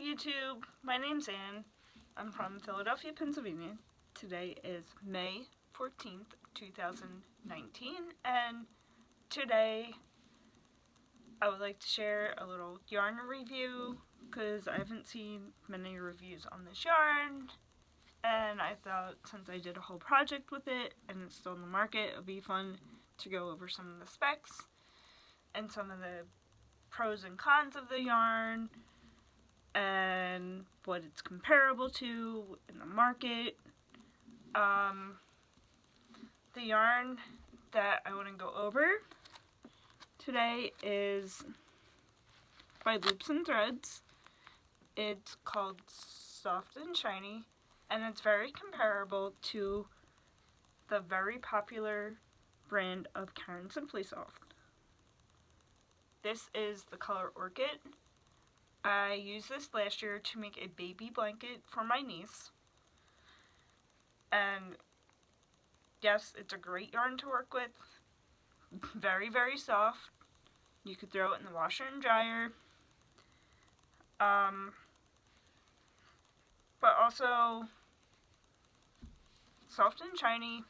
YouTube, my name's Ann. I'm from Philadelphia, Pennsylvania. Today is May 14th, 2019, and today I would like to share a little yarn review because I haven't seen many reviews on this yarn, and I thought since I did a whole project with it and it's still in the market, it would be fun to go over some of the specs and some of the pros and cons of the yarn and what it's comparable to in the market. The yarn that I want to go over today is by Loops and Threads. It's called Soft and Shiny, and it's very comparable to the very popular brand of Caron Simply Soft. This is the color Orchid. I used this last year to make a baby blanket for my niece. And yes, it's a great yarn to work with. Very, very soft. You could throw it in the washer and dryer. But also, Soft and Shiny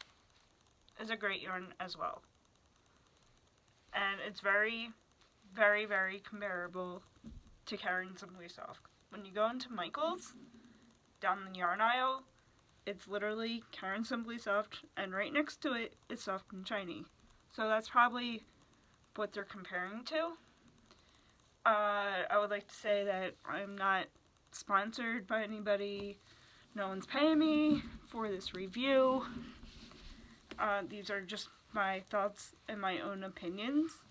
is a great yarn as well. And it's very, very, very comparable to Caron Simply Soft. When you go into Michael's, down the yarn aisle, it's literally Caron Simply Soft, and right next to it is Soft and Shiny. So that's probably what they're comparing to. I would like to say that I'm not sponsored by anybody. No one's paying me for this review. These are just my thoughts and my own opinions.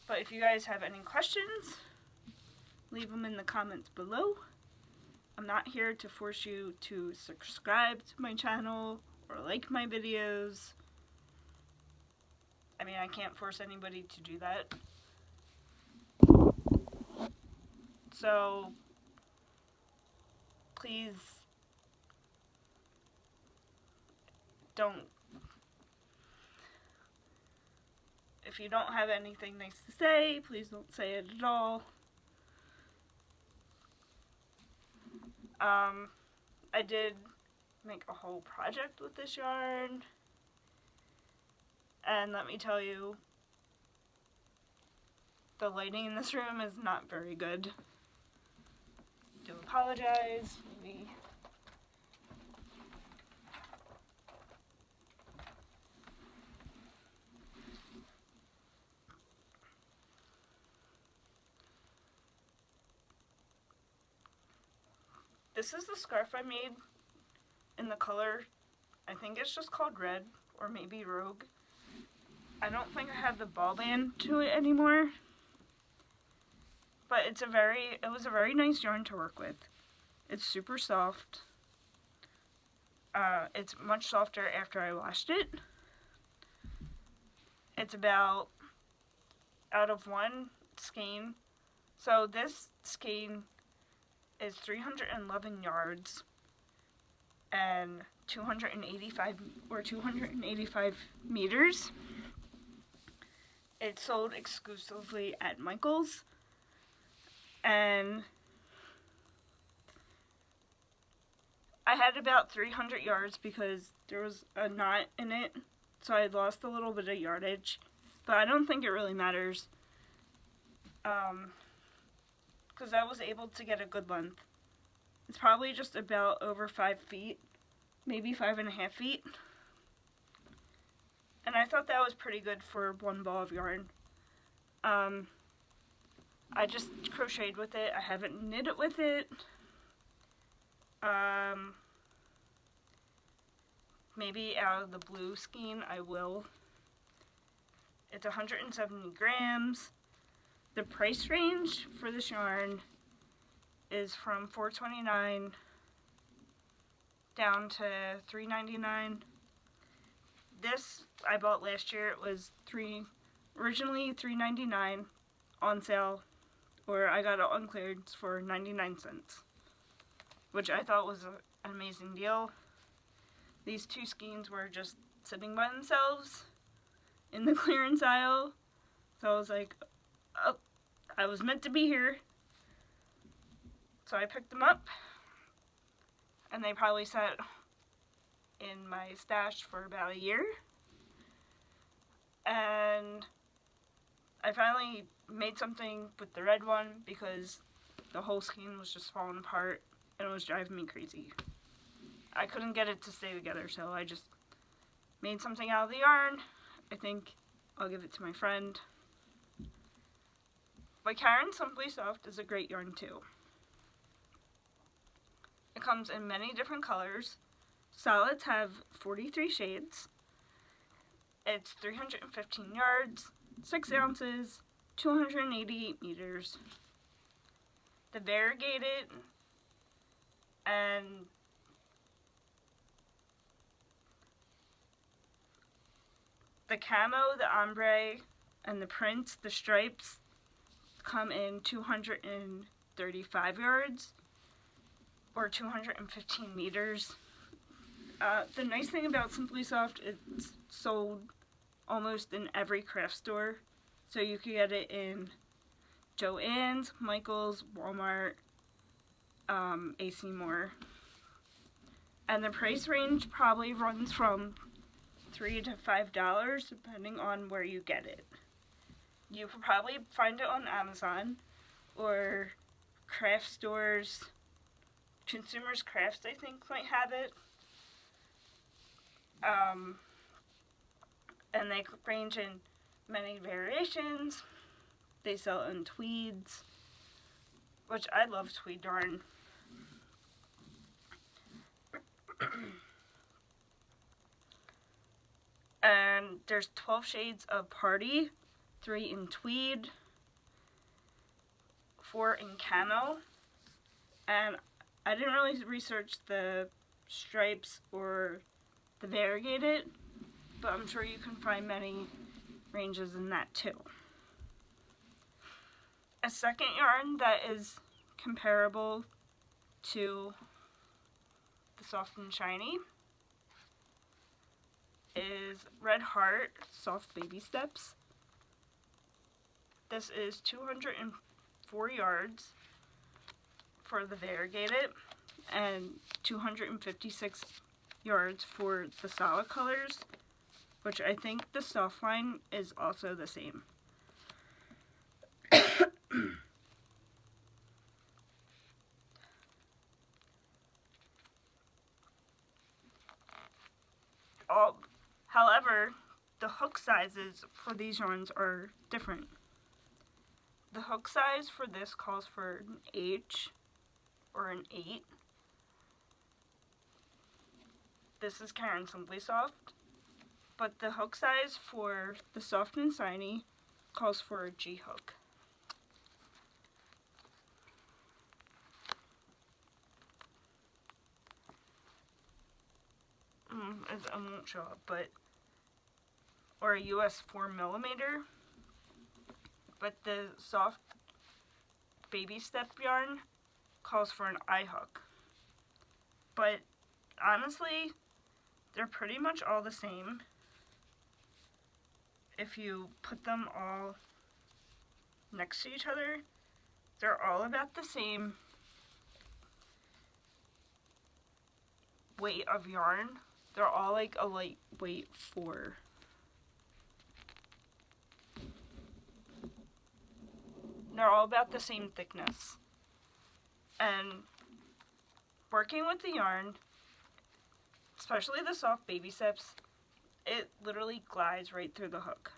But if you guys have any questions, leave them in the comments below. I'm not here to force you to subscribe to my channel or like my videos. I mean, I can't force anybody to do that. So, please don't. If you don't have anything nice to say, please don't say it at all. I did make a whole project with this yarn, and let me tell you, the lighting in this room is not very good. I do apologize. Maybe this is the scarf I made in the color, I think it's just called Red, or maybe Rogue. I don't think I have the ball band to it anymore. But it was a very nice yarn to work with. It's super soft. It's much softer after I washed it. It's about out of one skein. So this skein is 311 yards and 285 meters. It's sold exclusively at Michael's, and I had about 300 yards because there was a knot in it, so I lost a little bit of yardage, but I don't think it really matters, because I was able to get a good length. It's probably just about over 5 feet, maybe 5.5 feet. And I thought that was pretty good for one ball of yarn. I just crocheted with it. I haven't knit it with it. Maybe out of the blue skein I will. It's 170 grams. The price range for this yarn is from $4.29 down to $3.99. This I bought last year. It was originally $3.99 on sale, or I got it on clearance for 99 cents, which I thought was an amazing deal. These two skeins were just sitting by themselves in the clearance aisle, so I was like, oh, I was meant to be here, so I picked them up, and they probably sat in my stash for about a year, and I finally made something with the red one because the whole skein was just falling apart and it was driving me crazy. I couldn't get it to stay together, so I just made something out of the yarn. I think I'll give it to my friend. But Caron Simply Soft is a great yarn too. It comes in many different colors. Solids have 43 shades. It's 315 yards, 6 ounces, 288 meters. The variegated and the camo, the ombre, and the prints, the stripes, come in 235 yards or 215 meters. The nice thing about Simply Soft, it's sold almost in every craft store. So you can get it in Joann's, Michael's, Walmart, AC Moore. And the price range probably runs from $3 to $5 depending on where you get it. You can probably find it on Amazon or craft stores. Consumers Crafts, I think, might have it. And they range in many variations. They sell in tweeds, which I love tweed yarn. And there's 12 shades of party, 3 in tweed, 4 in camo. And I didn't really research the stripes or the variegated, but I'm sure you can find many ranges in that too. A second yarn that is comparable to the Soft and Shiny is Red Heart Soft Baby Steps. This is 204 yards for the variegated and 256 yards for the solid colors, which I think the soft line is also the same. However, the hook sizes for these yarns are different. The hook size for this calls for an H or an 8. This is Caron Simply Soft, but the hook size for the Soft and Shiny calls for a G hook. It won't show up, but or a US 4mm, but the Soft Baby Step yarn calls for an I hook. But honestly, they're pretty much all the same if you put them all next to each other. They're all about the same weight of yarn. They're all like a lightweight 4. They're all about the same thickness. And working with the yarn, especially the Soft Baby Steps, it literally glides right through the hook.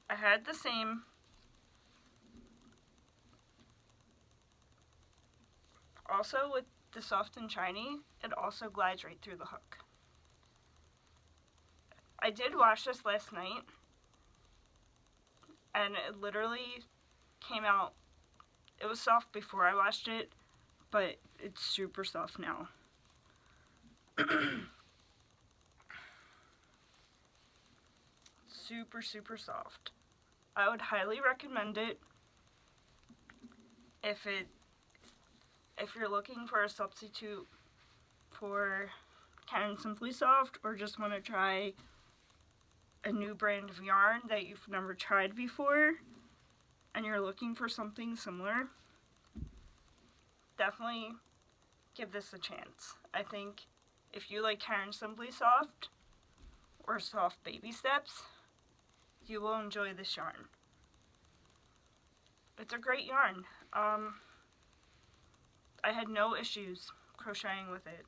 I had the same also with the Soft and Shiny, it also glides right through the hook. I did wash this last night, and it literally came out, it was soft before I washed it, but it's super soft now. Super, super soft. I would highly recommend it if you're looking for a substitute for Caron Simply Soft, or just want to try a new brand of yarn that you've never tried before. and you're looking for something similar, definitely give this a chance. I think if you like Caron Simply Soft or Soft Baby Steps, you will enjoy this yarn. It's a great yarn. I had no issues crocheting with it.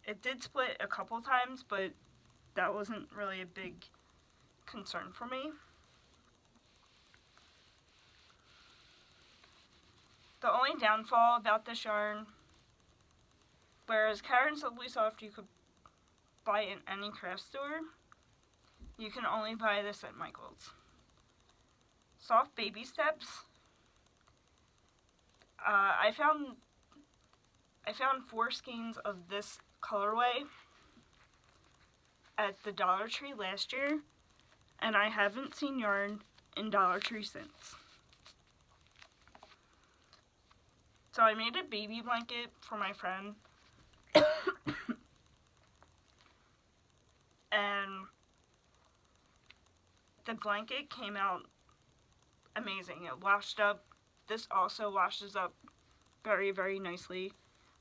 It did split a couple times, but that wasn't really a big concern for me. The only downfall about this yarn, whereas Caron Simply Soft you could buy in any craft store, you can only buy this at Michael's. Soft Baby Steps, I found 4 skeins of this colorway at the Dollar Tree last year, and I haven't seen yarn in Dollar Tree since. So I made a baby blanket for my friend, and the blanket came out amazing. It washed up. This also washes up very, very nicely.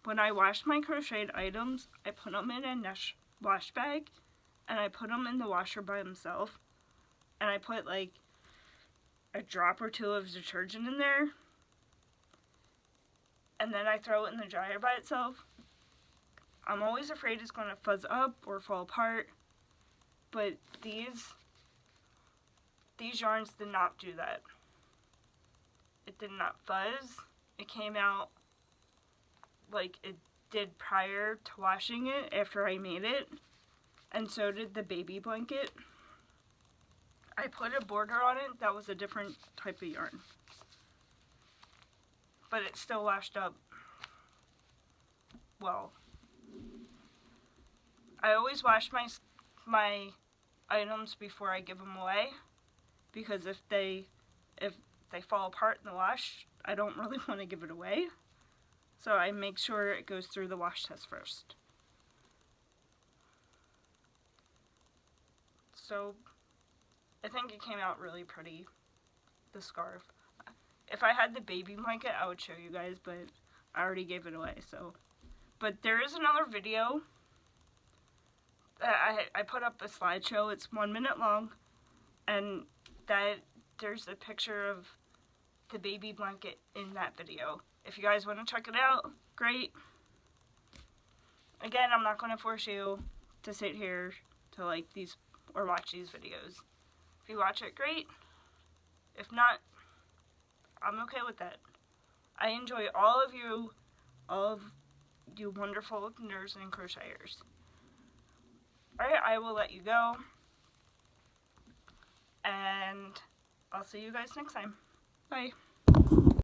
When I wash my crocheted items, I put them in a mesh wash bag, and I put them in the washer by themselves, and I put like a drop or 2 of detergent in there, and then I throw it in the dryer by itself. I'm always afraid it's going to fuzz up or fall apart, but these yarns did not do that. It did not fuzz. It came out like it did prior to washing it after I made it, and so did the baby blanket. I put a border on it that was a different type of yarn, but it still washed up well. I always wash my items before I give them away, because if they fall apart in the wash, I don't really want to give it away. So I make sure it goes through the wash test first. So I think it came out really pretty, the scarf. If I had the baby blanket, I would show you guys, but I already gave it away, so. But there is another video. I put up a slideshow. It's 1 minute long, and there's a picture of the baby blanket in that video. If you guys want to check it out, great. Again, I'm not going to force you to sit here to like these or watch these videos. If you watch it, great. If not, I'm okay with that. I enjoy all of you wonderful kniters and crocheters. Alright, I will let you go, and I'll see you guys next time. Bye.